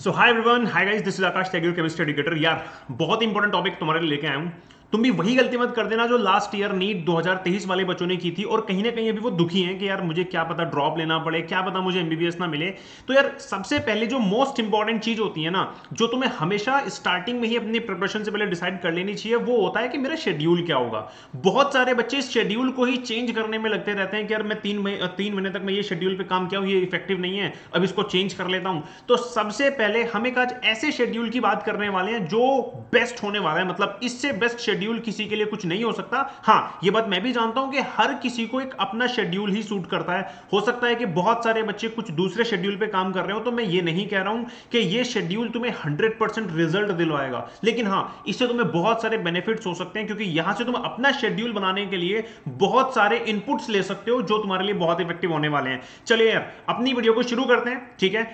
So hi everyone, hi guys, this is Akash Tegil, chemistry educator. यार बहुत important topic तुम्हारे लिए लेके आया हूं। तुम भी वही गलती मत कर देना जो लास्ट ईयर नीट 2023 वाले बच्चों ने की थी, और कहीं ना कहीं अभी वो दुखी हैं कि यार मुझे क्या पता ड्रॉप लेना पड़े, क्या पता मुझे एमबीबीएस ना मिले। तो यार सबसे पहले जो मोस्ट इंपॉर्टेंट चीज होती है ना, जो तुम्हें हमेशा स्टार्टिंग में ही अपनी प्रिपरेशन से पहले डिसाइड कर लेनी चाहिए, वो होता है कि मेरा शेड्यूल क्या होगा। बहुत सारे बच्चे इस शेड्यूल को ही चेंज करने में लगते रहते हैं कि यार मैं 3 महीने तक मैं ये शेड्यूल पे काम किया हूं, ये इफेक्टिव नहीं है, अब इसको चेंज कर लेता हूं। तो सबसे पहले हम एक आज ऐसे शेड्यूल की बात करने वाले हैं जो बेस्ट होने वाला है। मतलब इससे बेस्ट शेड्यूल किसी के लिए कुछ नहीं हो सकता। हाँ, ये बात मैं भी जानता हूं कि हर किसी को एक अपना शेड्यूल ही सूट करता है। हो सकता है कि बहुत सारे बच्चे कुछ दूसरे शेड्यूल पे काम कर रहे हो, तो मैं ये नहीं कह रहा हूं कि ये शेड्यूल तुम्हें 100% रिजल्ट दिलवाएगा, लेकिन हाँ, इससे तुम्हें बहुत सारे बेनिफिट्स हो सकते हैं, क्योंकि यहां से तुम अपना शेड्यूल बनाने के लिए बहुत सारे इनपुट्स ले सकते हो जो तुम्हारे लिए बहुत इफेक्टिव होने वाले हैं। चलिए यार, अपनी वीडियो को शुरू करते हैं। ठीक है,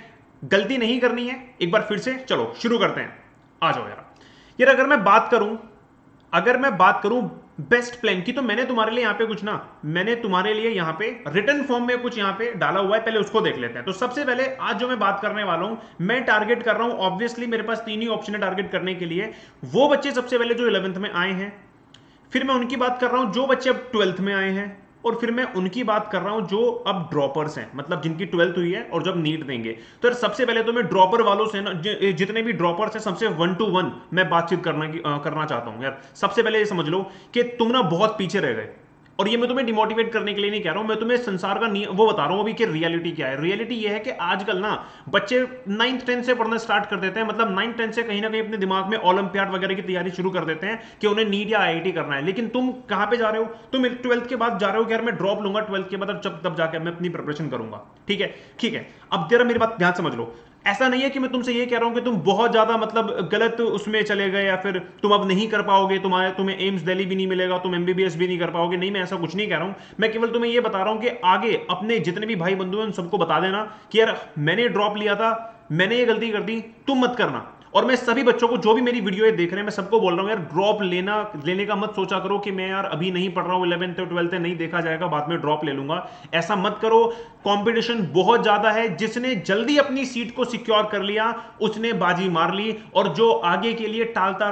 गलती नहीं करनी है, एक बार फिर से चलो शुरू करते हैं। आ जाओ यार। यार अगर मैं बात करूं बेस्ट प्लान की, तो मैंने तुम्हारे लिए यहां पे कुछ ना, मैंने तुम्हारे लिए यहां पे रिटन फॉर्म में कुछ यहां पे डाला हुआ है, पहले उसको देख लेते हैं। तो सबसे पहले आज जो मैं बात करने वाला हूं, मैं टारगेट कर रहा हूं, ऑब्वियसली मेरे पास 3 ही ऑप्शन है टारगेट करने के लिए। वो बच्चे सबसे पहले जो 11th में आए हैं, फिर मैं उनकी बात कर रहा हूं जो बच्चे अब 12th में आए हैं, और फिर मैं उनकी बात कर रहा हूं जो अब ड्रॉपर्स हैं, मतलब जिनकी 12th हुई है और जब नीट देंगे। तो यार सबसे पहले तो मैं ड्रॉपर वालों से ना, जितने भी ड्रॉपर्स हैं, सबसे 1 to 1 मैं बातचीत करना चाहता हूं। यार सबसे पहले ये समझ लो कि तुम ना बहुत पीछे रह गए, और ये मैं तुम्हें डिमोटिवेट करने के लिए नहीं कह रहा हूं, मैं तुम्हें संसार का वो बता रहा हूं अभी कि रियलिटी क्या है। रियलिटी ये है कि आजकल ना बच्चे 9th-10th से पढ़ना स्टार्ट कर देते हैं, मतलब 9th-10th से कहीं ना कहीं अपने दिमाग में ओलंपियाड वगैरह की तैयारी शुरू कर देते हैं कि उन्हें नीट या आईआईटी करना है। लेकिन तुम कहां पे जा रहे हो? तुम 12th के बाद जा रहे हो कि यार मैं ड्रॉप लूंगा 12th के बाद, तब जाकर मैं अपनी प्रिपरेशन करूंगा। ठीक है, ठीक है, अब जरा मेरी बात ध्यान समझ लो। ऐसा नहीं है कि मैं तुमसे ये कह रहा हूं कि तुम बहुत ज्यादा मतलब गलत उसमें चले गए, या फिर तुम अब नहीं कर पाओगे, तुम्हें एम्स दिल्ली भी नहीं मिलेगा, तुम एमबीबीएस भी नहीं कर पाओगे। नहीं, मैं ऐसा कुछ नहीं कह रहा हूं। मैं केवल तुम्हें ये बता रहा हूं कि आगे अपने जितने भी भाई बंधु हैं उन सबको बता देना कि यार मैंने ड्रॉप लिया था, मैंने ये गलती कर दी, तुम मत करना। और मैं सभी बच्चों को, जो भी मेरी वीडियो देख रहे हैं, मैं सबको बोल रहा हूं यार, ड्रॉप लेने का मत सोचा करो कि मैं यार अभी नहीं पढ़ रहा हूं, 11th और 12th नहीं देखा जाएगा, बाद में ड्रॉप ले लूंगा। ऐसा मत करो। कंपटीशन बहुत ज्यादा है, जिसने जल्दी अपनी सीट को सिक्योर कर लिया उसने बाजी मार ली, और जो आगे के लिए टालता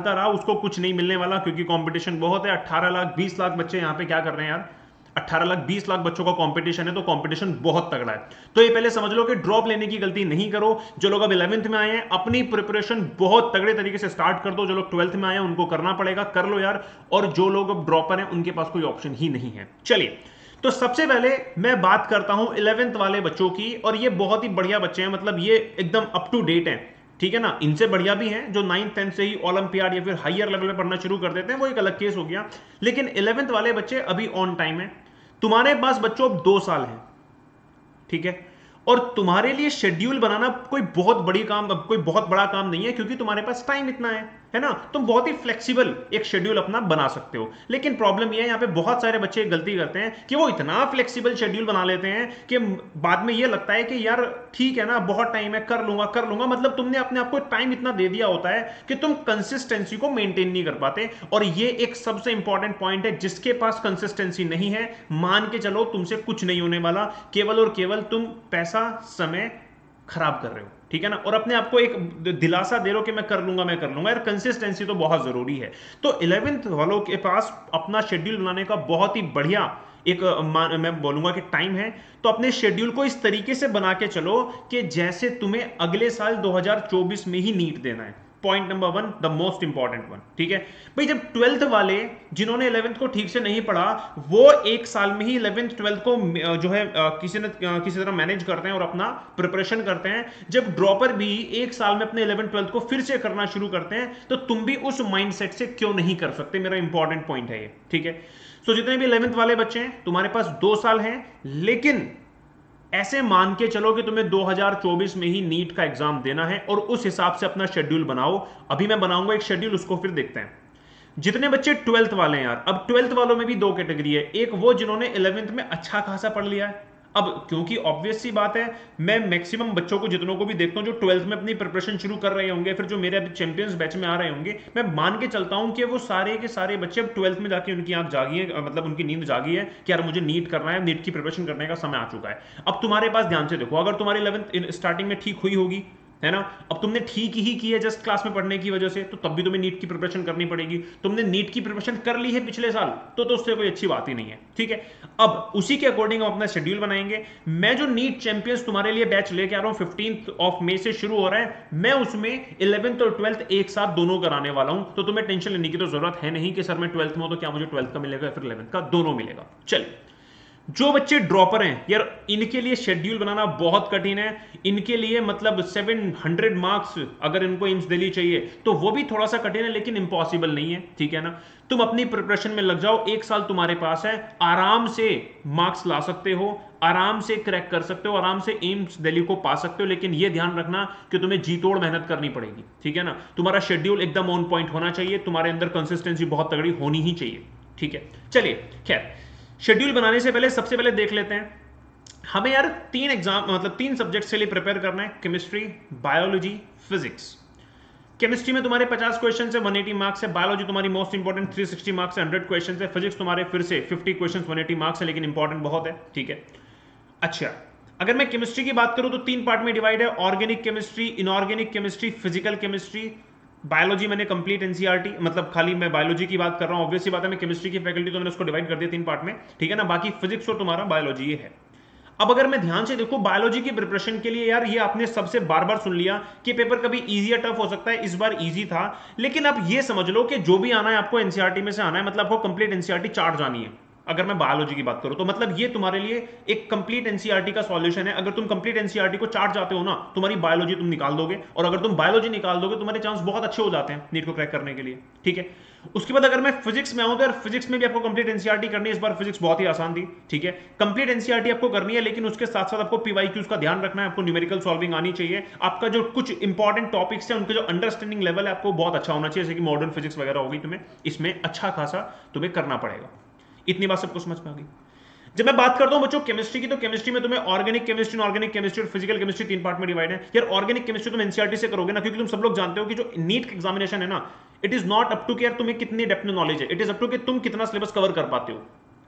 रहा उसको कुछ नहीं मिलने वाला, क्योंकि कंपटीशन बहुत है। 18 लाख 20 लाख बच्चे यहां पे क्या कर रहे हैं यार, 18 लाख 20 लाख बच्चों का कंपटीशन है, तो कंपटीशन बहुत तगड़ा है। तो ये पहले समझ लो कि ड्रॉप लेने की गलती नहीं करो। जो लोग अब 11th में आए हैं, अपनी प्रिपरेशन बहुत तगड़े तरीके से स्टार्ट कर दो। जो लोग 12th में आए हैं उनको करना पड़ेगा, कर लो यार। और जो लोग अब ड्रॉपर हैं उनके पास कोई ऑप्शन ही नहीं है। चलिए, तो सबसे पहले मैं बात करता हूं 11th वाले बच्चों की, और ये बहुत ही बढ़िया बच्चे हैं, मतलब ये एकदम अप टू डेट हैं। ठीक है ना, इनसे बढ़िया भी हैं जो 9th-10th से ही ओलंपियाड या फिर हायर लेवल पे पढ़ना शुरू कर देते हैं, वो एक अलग केस हो गया। लेकिन 11th वाले बच्चे अभी ऑन टाइम है। तुम्हारे पास बच्चों अब 2 साल हैं, ठीक है, और तुम्हारे लिए शेड्यूल बनाना कोई बहुत बड़ा काम नहीं है, क्योंकि तुम्हारे पास टाइम इतना है ना। तुम बहुत ही फ्लेक्सिबल एक शेड्यूल अपना बना सकते हो। लेकिन प्रॉब्लम यह है, यहां पे बहुत सारे बच्चे गलती करते हैं कि वो इतना फ्लेक्सिबल शेड्यूल बना लेते हैं कि बाद में ये लगता है कि यार ठीक है ना, बहुत टाइम है, कर लूंगा। मतलब तुमने अपने आप को टाइम इतना दे दिया होता है कि तुम कंसिस्टेंसी को मेंटेन नहीं कर पाते। और ये एक सबसे इंपॉर्टेंट पॉइंट है, जिसके पास कंसिस्टेंसी नहीं है, मान के चलो तुमसे कुछ नहीं होने वाला। केवल और केवल तुम पैसा, समय खराब कर रहे हो। ठीक है ना, और अपने आप को एक दिलासा दे रहे हो कि मैं कर लूंगा। यार कंसिस्टेंसी तो बहुत जरूरी है। तो 11th वालों के पास अपना शेड्यूल बनाने का बहुत ही बढ़िया एक मैं बोलूंगा कि टाइम है। तो अपने शेड्यूल को इस तरीके से बना के चलो कि जैसे तुम्हें अगले साल 2024 में ही नीट देना है। Point number 1, the most important one. ठीक है भाई, जब 12th वाले जिन्होंने 11th को ठीक से नहीं पढ़ा, वो एक साल में ही 11th 12th को जो है किसी तरह मैनेज करते हैं और अपना प्रिपरेशन करते हैं। जब ड्रॉपर भी एक साल में अपने 11th 12th को फिर से करना शुरू करते हैं, तो तुम भी उस माइंडसेट से क्यों नहीं कर सकते? मेरा इंपॉर्टेंट पॉइंट है ये। ठीक है, सो जितने भी 11th वाले बच्चे हैं, तुम्हारे पास 2 साल हैं, लेकिन ऐसे मान के चलो कि तुम्हें 2024 में ही नीट का एग्जाम देना है, और उस हिसाब से अपना शेड्यूल बनाओ। अभी मैं बनाऊंगा एक शेड्यूल, उसको फिर देखते हैं। जितने बच्चे 12th वाले हैं यार, अब 12th वालों में भी 2 कैटेगरी है। एक वो जिन्होंने 11th में अच्छा खासा पढ़ लिया है। अब क्योंकि ऑब्वियस सी बात है, मैं मैक्सिमम बच्चों को जितनों को भी देखता हूं जो 12th में अपनी प्रिपरेशन शुरू कर रहे होंगे, फिर जो मेरे अभी चैंपियंस बैच में आ रहे होंगे, मैं मान के चलता हूं कि वो सारे के सारे बच्चे अब 12th में जाके उनकी आंख जागी है, मतलब उनकी नींद जागी है कि यार मुझे नीट करना है, नीट की प्रिपरेशन करने का समय आ चुका है। अब तुम्हारे पास ध्यान से देखो, अगर तुम्हारी 11th स्टार्टिंग में ठीक हुई होगी है ना। अब तुमने ठीक ही की है जस्ट क्लास में पढ़ने की वजह से, तो तब भी तुम्हें नीट की प्रिपरेशन करनी पड़ेगी। तुमने नीट की प्रिपरेशन कर ली है पिछले साल, तो उससे कोई अच्छी बात ही नहीं है, ठीक है। अब उसी के अकॉर्डिंग हम अपना शेड्यूल बनाएंगे। मैं जो नीट चैंपियंस तुम्हारे लिए बैच लेके आ रहा हूं 15 मई से शुरू हो रहा है, मैं उसमें 11th और 12th एक साथ दोनों कराने वाला हूं। तो तुम्हें टेंशन लेने की तो जरूरत है नहीं कि सर मैं 12th में हूं तो क्या मुझे 12th का मिलेगा या फिर 11th का, दोनों मिलेगा। चलिए, जो बच्चे ड्रॉपर हैं यार, इनके लिए शेड्यूल बनाना बहुत कठिन है। इनके लिए मतलब 700 मार्क्स अगर इनको एम्स दिल्ली चाहिए तो वो भी थोड़ा सा कठिन है, लेकिन इंपॉसिबल नहीं है, ठीक है ना। तुम अपनी प्रिपरेशन में लग जाओ, एक साल तुम्हारे पास है, आराम से मार्क्स ला सकते हो, आराम से क्रैक कर सकते हो, आराम से एम्स दिल्ली को पा सकते हो। लेकिन ये ध्यान रखना कि तुम्हें जी तोड़ मेहनत करनी पड़ेगी, ठीक है ना। तुम्हारा शेड्यूल एकदम ऑन पॉइंट होना चाहिए, तुम्हारे अंदर कंसिस्टेंसी बहुत तगड़ी होनी ही चाहिए, ठीक है। चलिए, खैर, शेड्यूल बनाने से पहले सबसे पहले देख लेते हैं हमें यार 3 एग्जाम मतलब 3 सब्जेक्ट्स के लिए प्रिपेयर करना है, केमिस्ट्री, बायोलॉजी, फिजिक्स। केमिस्ट्री में तुम्हारे 50 क्वेश्चन है, 180 मार्क्स है। बायोलॉजी तुम्हारी मोस्ट इंपॉर्टेंट 360 मार्क्स है, 100 क्वेश्चन है। फिजिक्स तुम्हारे फिर से 50 क्वेश्चन 180 मार्क्स है, लेकिन इंपॉर्टेंट बहुत है, ठीक है। अच्छा, अगर मैं केमिस्ट्री की बात करूं तो 3 पार्ट में डिवाइड है, organic chemistry, inorganic chemistry, physical chemistry. Biology मैंने कंप्लीट एनसीईआरटी, मतलब खाली मैं बायोलॉजी की बात कर रहा हूं। ऑब्वियसली बात है, मैं केमिस्ट्री की फैकल्टी तो मैंने उसको डिवाइड कर दिया 3 पार्ट में, ठीक है ना। बाकी फिजिक्स और तुम्हारा बायोलॉजी ये है। अब अगर मैं ध्यान से देखो बायोलॉजी की प्रिपरेशन के लिए, यार ये आपने सबसे बार बार सुन लिया कि पेपर कभी इजी या टफ हो सकता है, इस बार इजी था। लेकिन अब ये समझ लो कि जो भी आना है आपको एनसीईआरटी में से आना है, मतलब आपको कंप्लीट एनसीईआरटी चार्ट जानी है। अगर मैं बायोलॉजी की बात करूं तो मतलब ये तुम्हारे लिए एक कंप्लीट एनसीईआरटी का सॉल्यूशन है। अगर तुम कंप्लीट एनसीईआरटी को चार्ट जाते हो ना, तुम्हारी बायोलॉजी तुम निकाल दोगे, और अगर तुम बायोलॉजी निकाल दोगे तुम्हारे चांस बहुत अच्छे हो जाते हैं नीट को क्रैक करने के लिए, ठीक है। उसके बाद अगर मैं फिजिक्स में आऊं तो यार फिजिक्स में भी आपको कंप्लीट एनसीईआरटी करनी है। इस बार फिजिक्स बहुत ही आसान थी, ठीक है। कंप्लीट एनसीईआरटी आपको करनी है, लेकिन उसके साथ साथ आपको पीवाईक्यूज का ध्यान रखना है, आपको न्यूमेरिकल सॉल्विंग आनी चाहिए। आपका जो कुछ इंपॉर्टेंट टॉपिक्स है उनके जो अंडरस्टैंडिंग लेवल है आपको बहुत अच्छा होना चाहिए, जैसे कि मॉडर्न फिजिक्स वगैरह होगी, तुम्हें इसमें अच्छा खासा तुम्हें करना पड़ेगा। इतनी बात सबको समझ में आ गई। जब मैं बात करता हूं बच्चों केमिस्ट्री की, तो केमिस्ट्री में तुम्हें ऑर्गेनिक केमिस्ट्री, ऑर्गेनिक केमिस्ट्री और फिजिकल केमिस्ट्री 3 पार्ट में डिवाइड है। यार ऑर्गेनिक केमिस्ट्री तुम एनसीईआरटी से करोगे ना, क्योंकि तुम सब लोग जानते हो कि जो नीट का एग्जामिनेशन है ना, it is not up to कि यार तुम्हें कितनी डेप्थ में नॉलेज है, इट इज अप टू कि तुम कितना सिलेबस कवर कर पाते हो।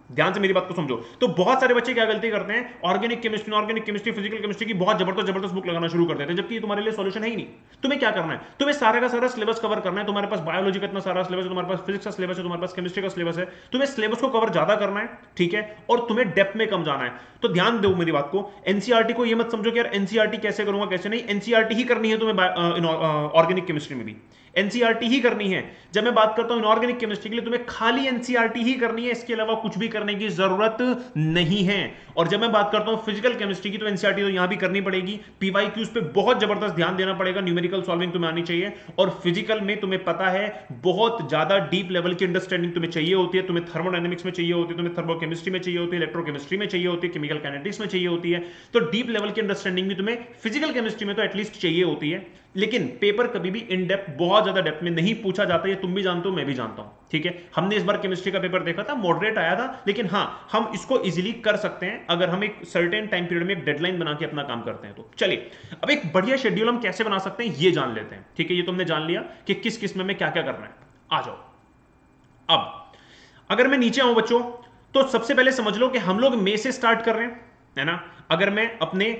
ध्यान से मेरी बात को समझो। तो बहुत सारे बच्चे क्या गलती करते हैं, organic chemistry, organic chemistry, physical chemistry की बहुत जबरदस्त बुक लगाना शुरू कर देते हैं, जबकि ये तुम्हारे लिए सॉल्यूशन है ही नहीं। तुम्हें क्या करना है, तुम्हें सारा का सारा सिलेबस कवर करना है। तुम्हारे पास बायोलॉजी का इतना सारा सिलेबस है, तुम्हारे पास फिजिक्स का सिलेबस है, तुम्हारे पास केमिस्ट्री का सिलेबस है। तुम्हें सिलेबस को कवर ज्यादा करना है, ठीक है, और तुम्हें डेप्थ में कम जाना है। तो ध्यान दो मेरी बात को, एनसीईआरटी को ये मत समझो कि यार एनसीईआरटी कैसे करूंगा कैसे नहीं, एनसीईआरटी ही करनी है तुम्हें ऑर्गेनिक केमिस्ट्री में भी एनसीईआरटी ही करनी है। जब मैं बात करता हूं इनऑर्गेनिक केमिस्ट्री के लिए, तुम्हें खाली एनसीईआरटी ही करनी है, इसके अलावा कुछ भी करने की जरूरत नहीं है। और जब मैं बात करता हूं फिजिकल केमिस्ट्री की, तो एनसीईआरटी तो यहां भी करनी पड़ेगी, पीवाईक्यूज पे बहुत जबरदस्त ध्यान देना पड़ेगा, न्यूमेरिकल सॉल्विंग तुम्हें आनी चाहिए। और फिजिकल में तुम्हें पता है बहुत ज्यादा डीप लेवल की अंडरस्टैंडिंग तुम्हें चाहिए होती है। तुम्हें थर्मोडायनेमिक्स में चाहिए होती है, तुम्हें थर्मोकेमिस्ट्री में चाहिए होती है, इलेक्ट्रोकेमिस्ट्री में चाहिए होती है, केमिकल काइनेटिक्स में चाहिए होती है। तो डीप लेवल की अंडरस्टैंडिंग भी तुम्हें फिजिकल केमिस्ट्री में तो एटलीस्ट चाहिए होती है। लेकिन पेपर कभी भी इन डेप्थ, बहुत ज्यादा डेप्थ में नहीं पूछा जाता, ये तुम भी जानते हो, मैं भी जानता हूं, ठीक है। हमने इस बार केमिस्ट्री का पेपर देखा था, मॉडरेट आया था, लेकिन हां हम इसको इजीली कर सकते हैं अगर हम एक सर्टेन टाइम पीरियड में एक डेडलाइन बना के अपना काम करते हैं। तो चलिए, अब एक बढ़िया शेड्यूल हम कैसे बना सकते हैं ये जान लेते हैं, ठीक है। ये तुमने जान लिया कि किस किस में क्या क्या करना है। आ जाओ, अब अगर मैं नीचे आऊं बच्चों, तो सबसे पहले समझ लो कि हम लोग मई से स्टार्ट कर रहे हैं, है ना। अगर मैं अपने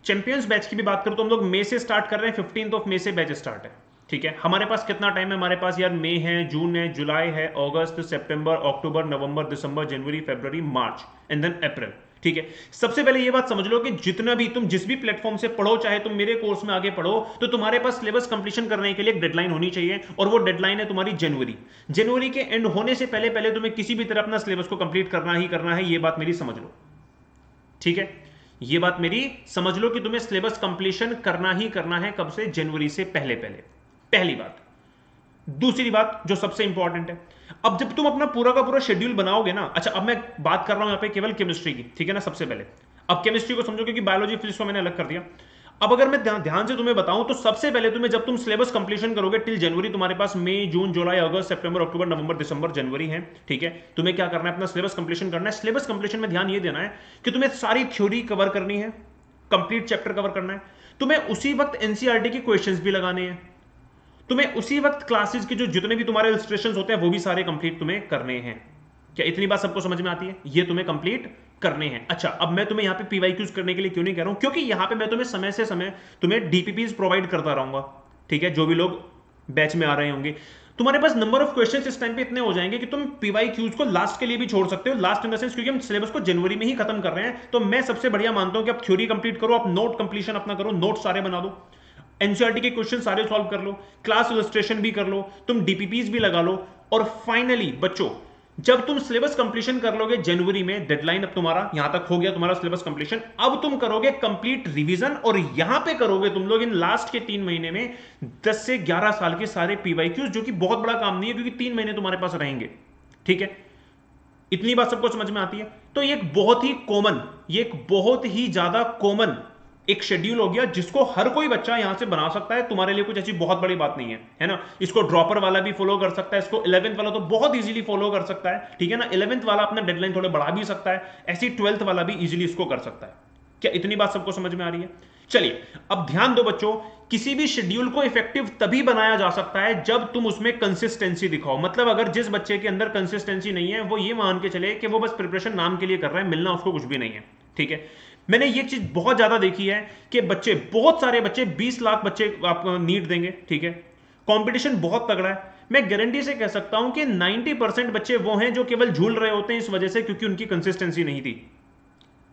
चैंपियंस बैच की भी बात करूं तो हम लोग मई से स्टार्ट कर रहे हैं, 15 मई से बैच स्टार्ट है, ठीक है। हमारे पास कितना टाइम है, हमारे पास यार मई है, जून है, जुलाई है, अगस्त, सितंबर, अक्टूबर, नवंबर, दिसंबर, जनवरी, फरवरी, मार्च एंड देन अप्रैल, ठीक है। सबसे पहले ये बात समझ लो कि जितना भी तुम जिस भी प्लेटफॉर्म से पढ़ो, चाहे तुम मेरे कोर्स में आगे पढ़ो, तो तुम्हारे पास सिलेबस कंप्लीशन करने के लिए एक डेडलाइन होनी चाहिए, और वो डेडलाइन है तुम्हारी जनवरी के एंड होने से पहले पहले तुम्हें किसी भी तरह अपना सिलेबस को कंप्लीट करना ही करना है। ये बात मेरी समझ लो, ठीक है। ये बात मेरी समझ लो कि तुम्हें सिलेबस कंप्लीशन करना ही करना है, कब से, जनवरी से पहले पहले, पहली बात। दूसरी बात जो सबसे इंपॉर्टेंट है, अब जब तुम अपना पूरा का पूरा शेड्यूल बनाओगे ना, अच्छा अब मैं बात कर रहा हूं यहां पे केवल केमिस्ट्री की, ठीक है ना, सबसे पहले। अब केमिस्ट्री को समझो, क्योंकि बायोलॉजी फिजिक्स को मैंने अलग कर दिया। अब अगर मैं ध्यान से तुम्हें बताऊं तो सबसे पहले तुम्हें, जब तुम सिलेबस कंप्लीशन करोगे टिल जनवरी, तुम्हारे पास मई, जून, जुलाई, अगस्त, सितंबर, अक्टूबर, नवंबर, दिसंबर, जनवरी है, ठीक है। तुम्हें क्या करना है, अपना सिलेबस कंप्लीशन करना है। सिलेबस कंप्लीशन में ध्यान ये देना है कि तुम्हें सारी थ्योरी कवर करनी है, कंप्लीट चैप्टर कवर करना है। तुम्हें उसी वक्त एनसीईआरटी के क्वेश्चंस भी लगाने हैं, तुम्हें उसी वक्त क्लासेस के जो जितने भी तुम्हारे इलस्ट्रेशंस होते हैं वो भी सारे कंप्लीट तुम्हें करने हैं, क्या इतनी बात सबको समझ में आती है? ये तुम्हें कंप्लीट करने हैं। अच्छा, अब मैं तुम्हें यहां पे पीवाईक्यूज करने के लिए क्यों नहीं कह रहा हूं, क्योंकि यहां पे मैं तुम्हें समय से समय तुम्हें डीपीपीज प्रोवाइड करता रहूंगा, ठीक है? जो भी लोग बैच में आ रहे होंगे, तुम्हारे पास नंबर ऑफ क्वेश्चंस इस टाइम पे इतने हो जाएंगे कि तुम पीवाईक्यूज को लास्ट के लिए भी छोड़ सकते हो। लास्ट इन द सेंस क्योंकि हम सिलेबस को जनवरी में ही खत्म कर रहे हैं, तो मैं सबसे बढ़िया मानता हूं कि आप थ्योरी कंप्लीट करो, आप नोट कंप्लीशन अपना करो, नोट सारे बना दो, एनसीईआरटी के क्वेश्चन सारे सॉल्व कर लो, क्लास इलस्ट्रेशन भी कर लो, तुम डीपीपीज भी लगा लो, और फाइनली बच्चों जब तुम सिलेबस कंप्लीशन कर लोगे जनवरी में, डेडलाइन अब तुम्हारा यहां तक हो गया, तुम्हारा सिलेबस कंप्लीशन, अब तुम करोगे कंप्लीट रिवीजन, और यहां पे करोगे तुम लोग इन लास्ट के 3 महीने में 10 से 11 साल के सारे पीवाईक्यूज, जो कि बहुत बड़ा काम नहीं है क्योंकि 3 महीने तुम्हारे पास रहेंगे, ठीक है? इतनी बात सबको समझ में आती है? तो ये एक बहुत ही कॉमन, ये एक बहुत ही ज्यादा कॉमन एक शेड्यूल हो गया जिसको हर कोई बच्चा यहां से बना सकता है। तुम्हारे लिए कुछ ऐसी बहुत बड़ी बात नहीं है, है ना? इसको ड्रॉपर वाला भी फॉलो कर सकता है, इसको 11th वाला तो बहुत इजीली फॉलो कर सकता है, ठीक है ना? 11th वाला अपना डेडलाइन थोड़े बढ़ा भी सकता है, ऐसी 12th वाला भी इजीली इसको कर सकता है। क्या इतनी बात सबको समझ में आ रही है? चलिए अब ध्यान दो बच्चों, किसी भी शेड्यूल को इफेक्टिव तभी बनाया जा सकता है जब तुम उसमें कंसिस्टेंसी दिखाओ। मतलब अगर जिस बच्चे के अंदर कंसिस्टेंसी नहीं है, वो ये मान के चले कि वो बस प्रिपरेशन नाम के लिए कर रहा है, मिलना उसको कुछ भी नहीं है, ठीक है? मैंने ये चीज बहुत ज्यादा देखी है कि बच्चे, बहुत सारे बच्चे, 20 लाख बच्चे आप नीट देंगे, ठीक है? कंपटीशन बहुत तगड़ा है, मैं गारंटी से कह सकता हूं कि 90% बच्चे वो हैं जो केवल झूल रहे होते हैं इस वजह से क्योंकि उनकी कंसिस्टेंसी नहीं थी,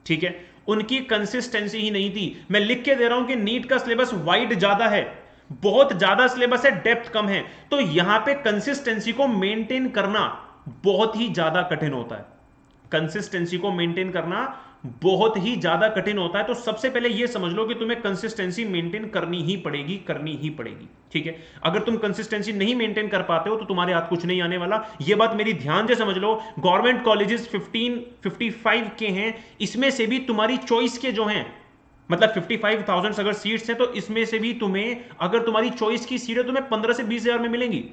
ठीक है? उनकी कंसिस्टेंसी ही नहीं थी। मैं लिख के दे रहा हूं कि नीट का सिलेबस वाइड ज्यादा है, बहुत ज्यादा सिलेबस है, डेप्थ कम है, तो यहां पे कंसिस्टेंसी को मेंटेन करना बहुत ही ज्यादा कठिन होता है। कंसिस्टेंसी को मेंटेन करना बहुत ही ज्यादा कठिन होता है। तो सबसे पहले यह समझ लो कि तुम्हें कंसिस्टेंसी मेंटेन करनी ही पड़ेगी, करनी ही पड़ेगी, ठीक है? अगर तुम कंसिस्टेंसी नहीं मेंटेन कर पाते हो तो तुम्हारे हाथ कुछ नहीं आने वाला। यह बात मेरी ध्यान से समझ लो। गवर्नमेंट कॉलेजेस 55 के हैं, इसमें से भी तुम्हारी चॉइस के जो हैं, मतलब 55,000 अगर सीट्स हैं तो इसमें से भी तुम्हें, अगर तुम्हारी चॉइस की सीटें तुम्हें 15 से 20 हजार में मिलेंगी,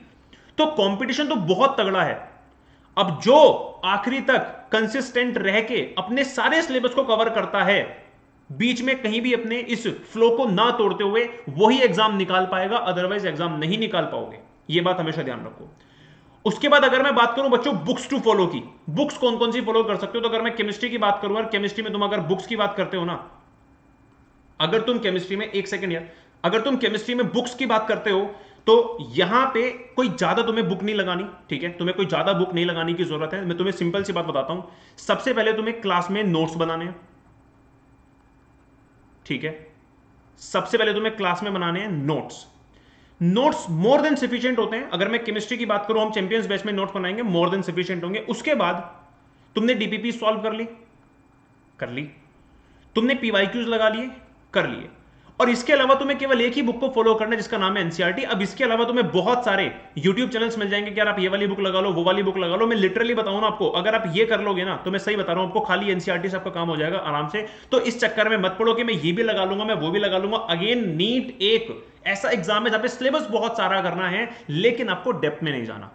तो कंपटीशन तो बहुत तगड़ा है। अब जो आखिरी तक कंसिस्टेंट रह के अपने सारे सिलेबस को कवर करता है, बीच में कहीं भी अपने इस फ्लो को ना तोड़ते हुए, वही एग्जाम निकाल पाएगा, अदरवाइज एग्जाम नहीं निकाल पाओगे। यह बात हमेशा ध्यान रखो। उसके बाद अगर मैं बात करूं बच्चों बुक्स टू फॉलो की, बुक्स कौन कौन सी फॉलो कर सकते हो, तो अगर मैं केमिस्ट्री की बात करूं, और केमिस्ट्री में तुम अगर बुक्स की बात करते हो ना, अगर तुम केमिस्ट्री में, एक सेकेंड यार, अगर तुम केमिस्ट्री में बुक्स की बात करते हो तो यहां पे कोई ज्यादा तुम्हें बुक नहीं लगानी, ठीक है? तुम्हें कोई ज्यादा बुक नहीं लगाने की जरूरत है। मैं तुम्हें सिंपल सी बात बताता हूं, सबसे पहले तुम्हें क्लास में नोट्स बनाने हैं, ठीक है? सबसे पहले तुम्हें क्लास में बनाने हैं notes. Notes more than sufficient होते हैं। अगर मैं केमिस्ट्री की बात करूं, हम चैंपियंस बैच में नोट्स बनाएंगे, मोर देन सफिशिएंट होंगे। उसके बाद तुमने डीपीपी सॉल्व कर ली, तुमने पीवाईक्यूज लगा लिए, कर लिए, और इसके अलावा तुम्हें केवल एक ही बुक को फॉलो करना है जिसका नाम है एनसीईआरटी। अब इसके अलावा तुम्हें बहुत सारे यूट्यूब चैनल्स मिल जाएंगे कि यार आप ये वाली बुक लगा लो, वो वाली बुक लगा लो। मैं लिटरली बताऊं ना आपको, अगर आप ये कर लोगे ना, तो मैं सही बता रहा हूं आपको, खाली एनसीईआरटी से आपका काम हो जाएगा आराम से। तो इस चक्कर में मत पड़ो कि मैं ये भी लगा लूंगा, मैं वो भी लगा लूंगा। अगेन नीट एक ऐसा एग्जाम है जहां पे सिलेबस बहुत सारा करना है, लेकिन आपको डेप्थ में नहीं जाना।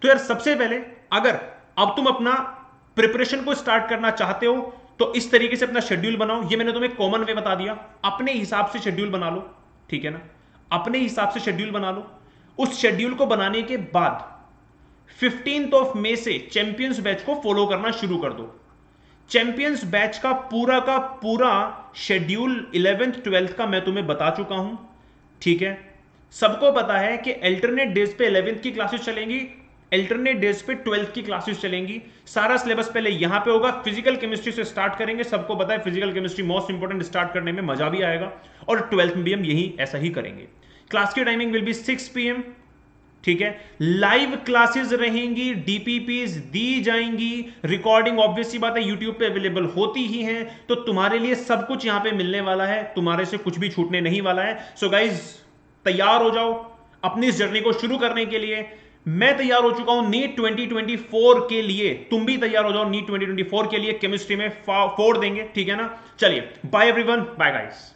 तो यार सबसे पहले अगर अब तुम अपना प्रिपरेशन को स्टार्ट करना चाहते हो तो इस तरीके से अपना शेड्यूल बनाओ। ये मैंने तुम्हें कॉमन वे बता दिया, अपने हिसाब से शेड्यूल बना लो, ठीक है ना? अपने हिसाब से शेड्यूल बना लो। उस शेड्यूल को बनाने के बाद 15 मई से चैंपियंस बैच को फॉलो करना शुरू कर दो। चैंपियंस बैच का पूरा शेड्यूल 11th 12th का मैं तुम्हें बता चुका हूं, ठीक है? सबको पता है कि अल्टरनेट डेज पे 11th की क्लासेस चलेंगी, अल्टरनेट डेज पे 12th की क्लासेस चलेंगी। सारा सिलेबस पहले यहां पे होगा, फिजिकल केमिस्ट्री से स्टार्ट करेंगे। सबको पता है physical chemistry most important, start करने में मजा भी आएगा, और 12th में भी हम यही ऐसा ही करेंगे। क्लास की टाइमिंग विल बी 6 PM, ठीक है? लाइव क्लासेस रहेंगी, डीपीपीज दी जाएंगी, रिकॉर्डिंग ऑब्वियस सी बात है यूट्यूब पे अवेलेबल होती ही है। तो तुम्हारे लिए सब कुछ यहां पे मिलने वाला है, तुम्हारे से कुछ भी छूटने नहीं वाला है। सो गाइज तैयार हो जाओ अपनी इस जर्नी को शुरू करने के लिए। मैं तैयार हो चुका हूं नीट 2024 के लिए, तुम भी तैयार हो जाओ नीट 2024 के लिए। केमिस्ट्री में 4 देंगे, ठीक है ना? चलिए बाय एवरीवन, बाय गाइस।